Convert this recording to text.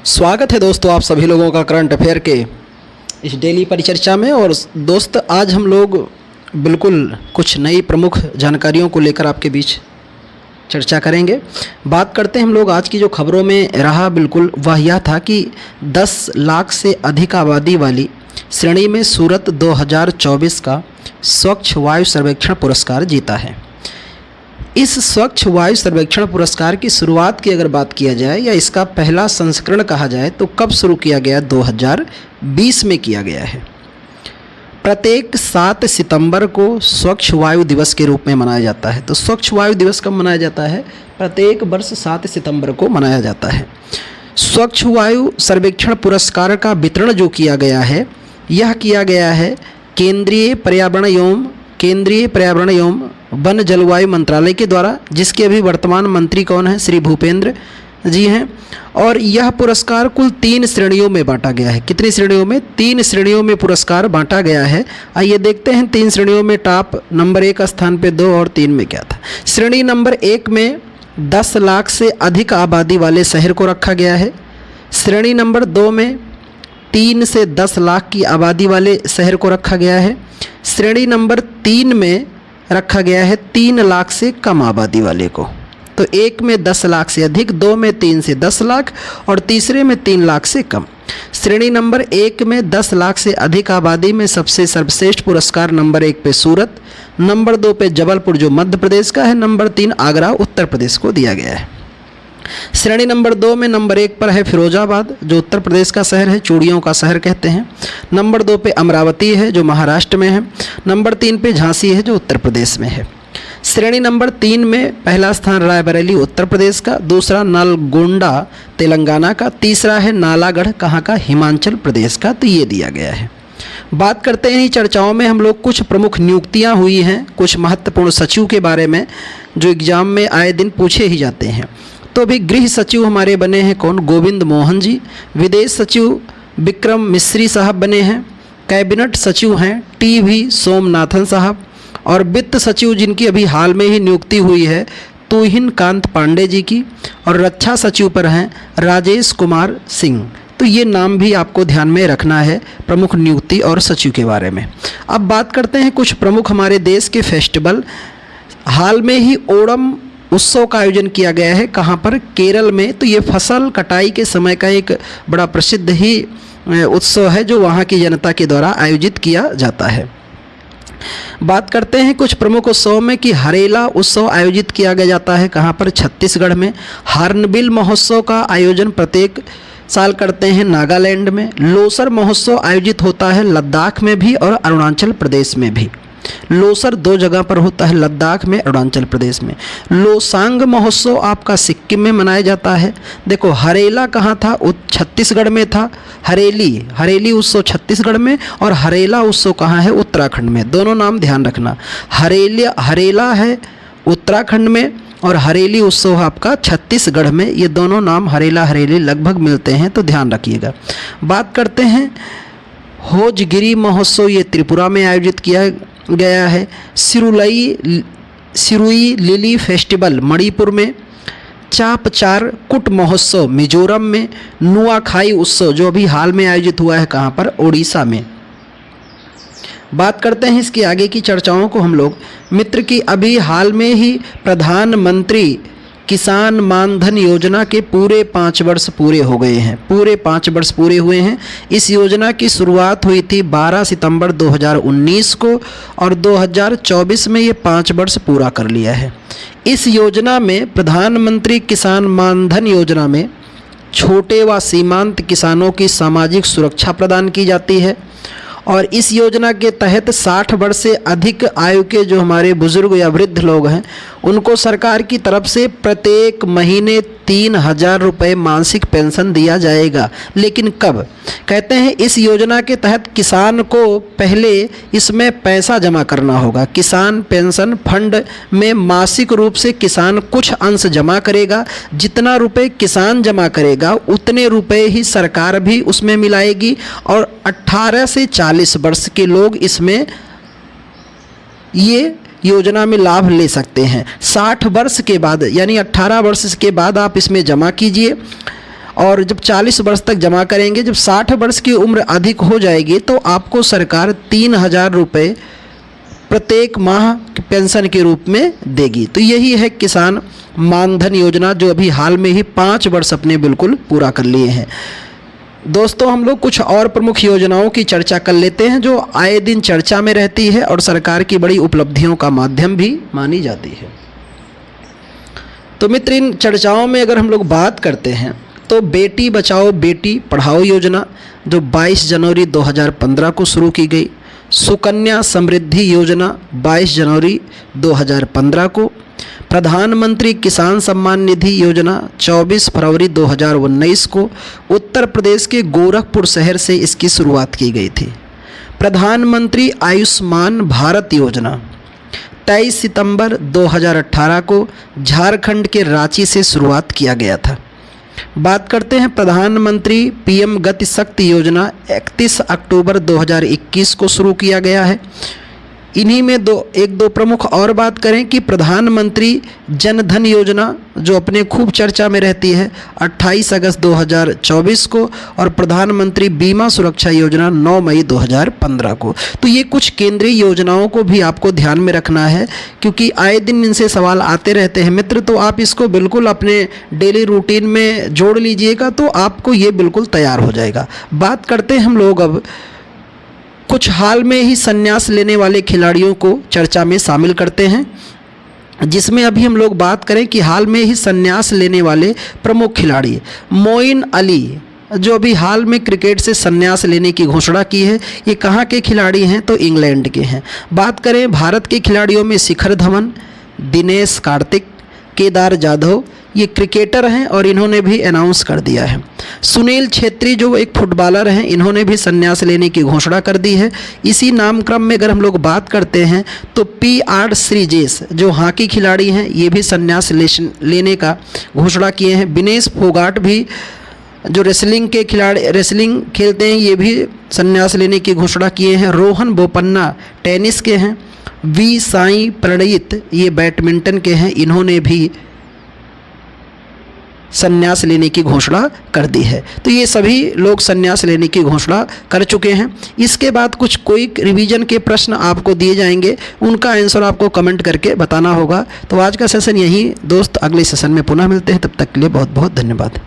स्वागत है दोस्तों आप सभी लोगों का करंट अफेयर के इस डेली परिचर्चा में। और दोस्त आज हम लोग बिल्कुल कुछ नई प्रमुख जानकारियों को लेकर आपके बीच चर्चा करेंगे। बात करते हैं हम लोग आज की जो खबरों में रहा बिल्कुल वह यह था कि 10 लाख से अधिक आबादी वाली श्रेणी में सूरत 2024 का स्वच्छ वायु सर्वेक्षण पुरस्कार जीता है। इस स्वच्छ वायु सर्वेक्षण पुरस्कार की शुरुआत की अगर बात किया जाए या इसका पहला संस्करण कहा जाए तो कब शुरू किया गया? 2020 में किया गया है। प्रत्येक 7 सितंबर को स्वच्छ वायु दिवस के रूप में मनाया जाता है। तो स्वच्छ वायु दिवस कब मनाया जाता है? प्रत्येक वर्ष 7 सितंबर को मनाया जाता है। स्वच्छ वायु सर्वेक्षण पुरस्कार का वितरण जो किया गया है यह किया गया है केंद्रीय पर्यावरण एवं वन जलवायु मंत्रालय के द्वारा, जिसके अभी वर्तमान मंत्री कौन है? श्री भूपेंद्र जी हैं। और यह पुरस्कार कुल 3 श्रेणियों में बांटा गया है। कितनी श्रेणियों में? 3 श्रेणियों में पुरस्कार बांटा गया है। आइए देखते हैं 3 श्रेणियों में टॉप नंबर 1 स्थान पे 2 और 3 में क्या था। श्रेणी नंबर 1 में 10 लाख से अधिक आबादी वाले शहर को रखा गया है। श्रेणी नंबर 2 में 3 से 10 लाख की आबादी वाले शहर को रखा गया है। श्रेणी नंबर 3 में रखा गया है 3 लाख से कम आबादी वाले को। तो 1 में 10 लाख से अधिक, 2 में 3 से 10 लाख और तीसरे में 3 लाख से कम। श्रेणी नंबर 1 में 10 लाख से अधिक आबादी में सबसे सर्वश्रेष्ठ पुरस्कार नंबर 1 पे सूरत, नंबर 2 पे जबलपुर जो मध्य प्रदेश का है, नंबर 3 आगरा उत्तर प्रदेश को दिया गया है। श्रेणी नंबर 2 में नंबर 1 पर है फिरोजाबाद जो उत्तर प्रदेश का शहर है, चूड़ियों का शहर कहते हैं। नंबर 2 पे अमरावती है जो महाराष्ट्र में है। नंबर 3 पे झांसी है जो उत्तर प्रदेश में है। श्रेणी नंबर 3 में पहला स्थान रायबरेली उत्तर प्रदेश का, दूसरा नलगोंडा तेलंगाना का, तीसरा है नालागढ़ कहाँ का? हिमाचल प्रदेश का। तो ये दिया गया है। बात करते हैं चर्चाओं में हम लोग कुछ प्रमुख नियुक्तियाँ हुई हैं, कुछ महत्वपूर्ण सचिव के बारे में जो एग्जाम में आए दिन पूछे ही जाते हैं। तो अभी गृह सचिव हमारे बने हैं कौन? गोविंद मोहन जी। विदेश सचिव विक्रम मिश्री साहब बने हैं। कैबिनेट सचिव हैं टी.वी. सोमनाथन साहब। और वित्त सचिव जिनकी अभी हाल में ही नियुक्ति हुई है तुहिन कांत पांडे जी की। और रक्षा सचिव पर हैं राजेश कुमार सिंह। तो ये नाम भी आपको ध्यान में रखना है प्रमुख नियुक्ति और सचिव के बारे में। अब बात करते हैं कुछ प्रमुख हमारे देश के फेस्टिवल। हाल में ही ओणम उत्सव का आयोजन किया गया है। कहाँ पर? केरल में। तो ये फसल कटाई के समय का एक बड़ा प्रसिद्ध ही उत्सव है जो वहाँ की जनता के द्वारा आयोजित किया जाता है। बात करते हैं कुछ प्रमुख उत्सव में कि हरेला उत्सव आयोजित किया जाता है। कहाँ पर? छत्तीसगढ़ में। हार्नबिल महोत्सव का आयोजन प्रत्येक साल करते हैं नागालैंड में। लोसर महोत्सव आयोजित होता है लद्दाख में भी और अरुणाचल प्रदेश में भी। लोसर 2 जगह पर होता है, लद्दाख में, अरुणाचल प्रदेश में। लोसांग महोत्सव आपका सिक्किम में मनाया जाता है। देखो हरेला कहाँ था? छत्तीसगढ़ में था। हरेली उत्सव छत्तीसगढ़ में और हरेला उत्सव कहाँ है? उत्तराखंड में। दोनों नाम ध्यान रखना। हरेला है उत्तराखंड में और हरेली उत्सव आपका छत्तीसगढ़ में। ये दोनों नाम हरेली लगभग मिलते हैं तो ध्यान रखिएगा। बात करते हैं होजगिरी महोत्सव, ये त्रिपुरा में आयोजित किया गया है। सिरुई लिली फेस्टिवल मणिपुर में। चापचार कुट महोत्सव मिजोरम में। नुआखाई उत्सव जो अभी हाल में आयोजित हुआ है कहाँ पर? ओडिशा में। बात करते हैं इसकी आगे की चर्चाओं को हम लोग मित्र की अभी हाल में ही प्रधानमंत्री किसान मानधन योजना के पूरे 5 वर्ष पूरे हो गए हैं। पूरे 5 वर्ष पूरे हुए हैं। इस योजना की शुरुआत हुई थी 12 सितंबर 2019 को और 2024 में ये 5 वर्ष पूरा कर लिया है। इस योजना में प्रधानमंत्री किसान मानधन योजना में छोटे व सीमांत किसानों की सामाजिक सुरक्षा प्रदान की जाती है। और इस योजना के तहत 60 वर्ष से अधिक आयु के जो हमारे बुजुर्ग या वृद्ध लोग हैं उनको सरकार की तरफ से प्रत्येक महीने 3,000 रुपये मासिक पेंशन दिया जाएगा। लेकिन कब? कहते हैं इस योजना के तहत किसान को पहले इसमें पैसा जमा करना होगा। किसान पेंशन फंड में मासिक रूप से किसान कुछ अंश जमा करेगा। जितना रुपए किसान जमा करेगा उतने रुपए ही सरकार भी उसमें मिलाएगी। और 18 से 40 वर्ष के लोग इसमें ये योजना में लाभ ले सकते हैं। 60 वर्ष के बाद यानी 18 वर्ष के बाद आप इसमें जमा कीजिए और जब 40 वर्ष तक जमा करेंगे, जब 60 वर्ष की उम्र अधिक हो जाएगी तो आपको सरकार 3,000 रुपये प्रत्येक माह पेंशन के रूप में देगी। तो यही है किसान मानधन योजना, जो अभी हाल में ही 5 वर्ष अपने बिल्कुल पूरा कर लिए हैं। दोस्तों, हम लोग कुछ और प्रमुख योजनाओं की चर्चा कर लेते हैं जो आए दिन चर्चा में रहती है और सरकार की बड़ी उपलब्धियों का माध्यम भी मानी जाती है। तो मित्र, इन चर्चाओं में अगर हम लोग बात करते हैं तो बेटी बचाओ बेटी पढ़ाओ योजना जो 22 जनवरी 2015 को शुरू की गई, सुकन्या समृद्धि योजना 22 जनवरी 2015 को, प्रधानमंत्री किसान सम्मान निधि योजना 24 फरवरी 2019 को उत्तर प्रदेश के गोरखपुर शहर से इसकी शुरुआत की गई थी। प्रधानमंत्री आयुष्मान भारत योजना 23 सितंबर 2018 को झारखंड के रांची से शुरुआत किया गया था। बात करते हैं प्रधानमंत्री पीएम गति शक्ति योजना 31 अक्टूबर 2021 को शुरू किया गया है। इन्हीं में एक दो प्रमुख और बात करें कि प्रधानमंत्री जन धन योजना जो अपने खूब चर्चा में रहती है 28 अगस्त 2024 को, और प्रधानमंत्री बीमा सुरक्षा योजना 9 मई 2015 को। तो ये कुछ केंद्रीय योजनाओं को भी आपको ध्यान में रखना है, क्योंकि आए दिन इनसे सवाल आते रहते हैं मित्र। तो आप इसको बिल्कुल अपने डेली रूटीन में जोड़ लीजिएगा तो आपको ये बिल्कुल तैयार हो जाएगा। बात करते हैं हम लोग अब कुछ हाल में ही संन्यास लेने वाले खिलाड़ियों को चर्चा में शामिल करते हैं, जिसमें अभी हम लोग बात करें कि हाल में ही संन्यास लेने वाले प्रमुख खिलाड़ी मोइन अली जो अभी हाल में क्रिकेट से संन्यास लेने की घोषणा की है। ये कहाँ के खिलाड़ी हैं? तो इंग्लैंड के हैं। बात करें भारत के खिलाड़ियों में शिखर धवन, दिनेश कार्तिक, केदार जाधव, ये क्रिकेटर हैं और इन्होंने भी अनाउंस कर दिया है। सुनील छेत्री जो एक फुटबॉलर हैं, इन्होंने भी संन्यास लेने की घोषणा कर दी है। इसी नामक्रम में अगर हम लोग बात करते हैं तो PR श्रीजेश जो हॉकी खिलाड़ी हैं, ये भी संन्यास लेने का घोषणा किए हैं। विनेश फोगाट भी जो रेसलिंग के खिलाड़ी रेसलिंग खेलते हैं, ये भी संन्यास लेने की घोषणा किए हैं। रोहन बोपन्ना टेनिस के हैं। वी साई प्रणीत ये बैडमिंटन के हैं, इन्होंने भी संन्यास लेने की घोषणा कर दी है। तो ये सभी लोग संन्यास लेने की घोषणा कर चुके हैं। इसके बाद कुछ क्विक रिवीजन के प्रश्न आपको दिए जाएंगे, उनका आंसर आपको कमेंट करके बताना होगा। तो आज का सेशन यही दोस्त, अगले सेशन में पुनः मिलते हैं, तब तक के लिए बहुत बहुत धन्यवाद।